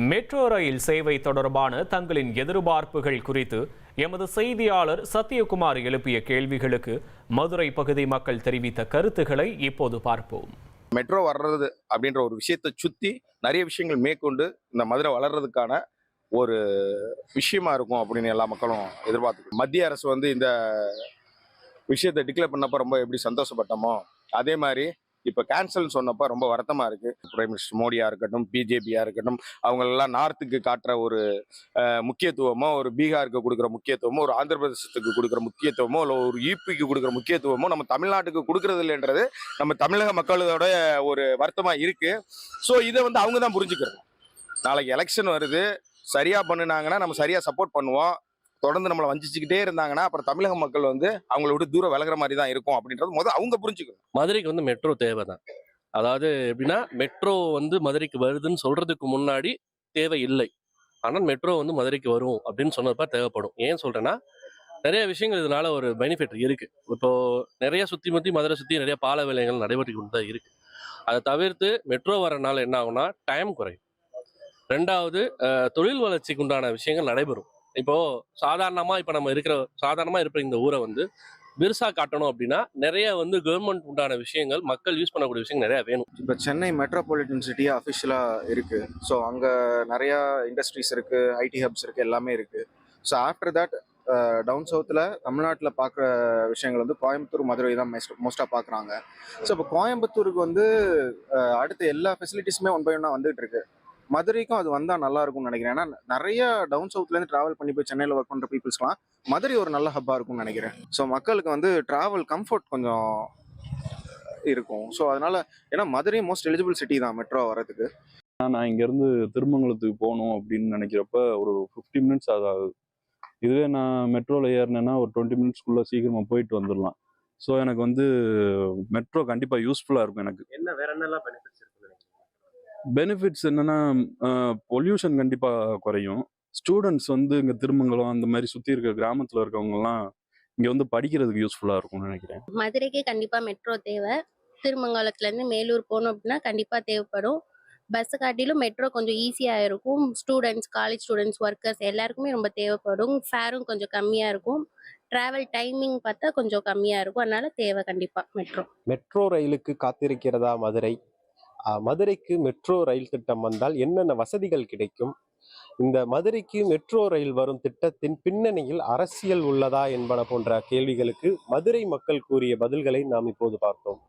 Metro rail சேவை தொடர்பான தங்களின் எதிர்பார்ப்புகள் குறித்து எமது செய்தியாளர் சத்யகுமார் எழுப்பிய கேள்விகளுக்கு மதுரை பகுதி மக்கள் தெரிவித்த கருத்துக்களை இப்போது பார்ப்போம். மெட்ரோ வர்றது அப்படின்ற ஒரு விஷயத்தை சுற்றி நிறைய விஷயங்கள் மேற்கொண்டு இந்த மதுரை வளர்றதுக்கான ஒரு விஷயமா இருக்கும் அப்படின்னு எல்லா மக்களும் எதிர்பார்த்து மத்திய அரசு இந்த விஷயத்தை டிக்ளேர் பண்ணப்போ ரொம்ப எப்படி சந்தோஷப்பட்டோமோ அதே மாதிரி இப்போ கேன்சல்னு சொன்னப்போ ரொம்ப வருத்தமாக இருக்குது. பிரைம் மினிஸ்டர் மோடியாக இருக்கட்டும், பிஜேபியாக இருக்கட்டும், அவங்களெல்லாம் நார்த்துக்கு காட்டுற ஒரு முக்கியத்துவமோ, ஒரு பீகாருக்கு கொடுக்குற முக்கியத்துவமோ, ஒரு ஆந்திர பிரதேசத்துக்கு கொடுக்குற முக்கியத்துவமோ, இல்லை ஒரு யூபிக்கு கொடுக்குற முக்கியத்துவமோ நம்ம தமிழ்நாட்டுக்கு கொடுக்குறது இல்லைன்றது நம்ம தமிழக மக்களோட ஒரு வருத்தமாக இருக்குது. ஸோ இதை அவங்க தான் புரிஞ்சுக்கிறது. நாளைக்கு எலெக்ஷன் வருது, சரியாக பண்ணினாங்கன்னா நம்ம சரியாக சப்போர்ட் பண்ணுவோம். தொடர்ந்து நம்மளை வஞ்சிச்சுக்கிட்டே இருந்தாங்கன்னா அப்புறம் தமிழக மக்கள் அவங்கள விட்டு தூரம் விலகிற மாதிரி தான் இருக்கும் அப்படின்றது அவங்க புரிஞ்சுக்கணும். மதுரைக்கு மெட்ரோ தேவை தான். அதாவது எப்படின்னா, மெட்ரோ மதுரைக்கு வருதுன்னு சொல்றதுக்கு முன்னாடி தேவை இல்லை. ஆனால் மெட்ரோ மதுரைக்கு வரும் அப்படின்னு சொன்னப்ப தேவைப்படும். ஏன் சொல்றேன்னா, நிறைய விஷயங்கள் இதனால ஒரு பெனிஃபிட் இருக்கு. இப்போ நிறைய சுத்தி மதுரை சுத்தி நிறைய பால வேலைகள் நடைபெற்று கொண்டு தான் இருக்கு. அதை தவிர்த்து மெட்ரோ வரனால என்ன ஆகும்னா டைம் குறையும். ரெண்டாவது, தொழில் வளர்ச்சிக்கு உண்டான விஷயங்கள் நடைபெறும். இப்போ சாதாரணமா நம்ம சாதாரணமா இருக்கிற இந்த ஊரை பெருசா காட்டணும் அப்படின்னா நிறைய கவர்மெண்ட் உண்டான விஷயங்கள், மக்கள் யூஸ் பண்ணக்கூடிய விஷயங்கள் நிறைய வேணும். இப்போ சென்னை மெட்ரோபாலிட்டன் சிட்டியா அஃபிஷியலா இருக்கு. ஸோ அங்கே நிறையா இண்டஸ்ட்ரீஸ் இருக்கு, ஐடி ஹப்ஸ் இருக்கு, எல்லாமே இருக்கு. ஸோ ஆஃப்டர் தட் டவுன் சவுத்தில் தமிழ்நாட்டில் பார்க்குற விஷயங்கள் கோயம்புத்தூர், மதுரை தான் மோஸ்ட்டாக பார்க்குறாங்க. ஸோ இப்போ கோயம்புத்தூருக்கு அடுத்த எல்லா ஃபெசிலிட்டிஸுமே ஒன் பை ஒன்னாக வந்துகிட்டு இருக்கு. மதுரைக்கும் அது வந்தால் நல்லா இருக்கும்னு நினைக்கிறேன். ஏன்னா நிறைய டவுன் சவுத்லேருந்து ட்ராவல் பண்ணி போய் சென்னையில் ஒர்க் பண்ணுற பீப்புள்ஸ்லாம் மதுரை ஒரு நல்ல ஹப்பாக இருக்கும்னு நினைக்கிறேன். ஸோ மக்களுக்கு ட்ராவல் கம்ஃபர்ட் கொஞ்சம் இருக்கும். ஸோ அதனால ஏன்னா மதுரை மோஸ்ட் எலிஜிபிள் சிட்டி தான் மெட்ரோ வரதுக்கு. நான் இங்கேருந்து திருமங்கலத்துக்கு போகணும் அப்படின்னு நினைக்கிறப்ப ஒரு 50 மினிட்ஸ் ஆகுது. இதுவே நான் மெட்ரோவில் ஏறினேன்னா ஒரு 20 மினிட்ஸ்க்குள்ளே சீக்கிரமாக போயிட்டு வந்துடலாம். ஸோ எனக்கு மெட்ரோ கண்டிப்பாக யூஸ்ஃபுல்லாக இருக்கும். எனக்கு வேற என்னெல்லாம் பெனிஃபிட்ஸ் இருக்கு? பெனிஃபிட்ஸ் என்னன்னா, பொல்யூஷன் கண்டிப்பாக குறையும். ஸ்டூடெண்ட்ஸ் இங்கே திருமங்கலம் அந்த மாதிரி சுற்றி இருக்கிற கிராமத்தில் இருக்கவங்கலாம் இங்கே படிக்கிறதுக்கு யூஸ்ஃபுல்லாக இருக்கும்னு நினைக்கிறேன். மதுரைக்கு கண்டிப்பாக மெட்ரோ தேவை. திருமங்கலத்துலேருந்து மேலூர் போகணும் அப்படின்னா கண்டிப்பாக தேவைப்படும். பஸ்ஸை காட்டிலும் மெட்ரோ கொஞ்சம் ஈஸியாக இருக்கும். ஸ்டூடெண்ட்ஸ், காலேஜ் ஸ்டூடெண்ட்ஸ், ஒர்க்கர்ஸ் எல்லாருக்குமே ரொம்ப தேவைப்படும். ஃபேரும் கொஞ்சம் கம்மியாக இருக்கும். ட்ராவல் டைமிங் பார்த்தா கொஞ்சம் கம்மியாக இருக்கும். அதனால தேவை கண்டிப்பாக மெட்ரோ. மெட்ரோ ரயிலுக்கு காத்திருக்கிறதா மதுரை? மதுரைக்கு மெட்ரோ ரயில் திட்டம் வந்தால் என்னென்ன வசதிகள் கிடைக்கும்? இந்த மதுரைக்கு மெட்ரோ ரயில் வரும் திட்டத்தின் பின்னணியில் அரசியல் உள்ளதா என்பன போன்ற கேள்விகளுக்கு மதுரை மக்கள் கூறிய பதில்களை நாம் இப்போது பார்த்தோம்.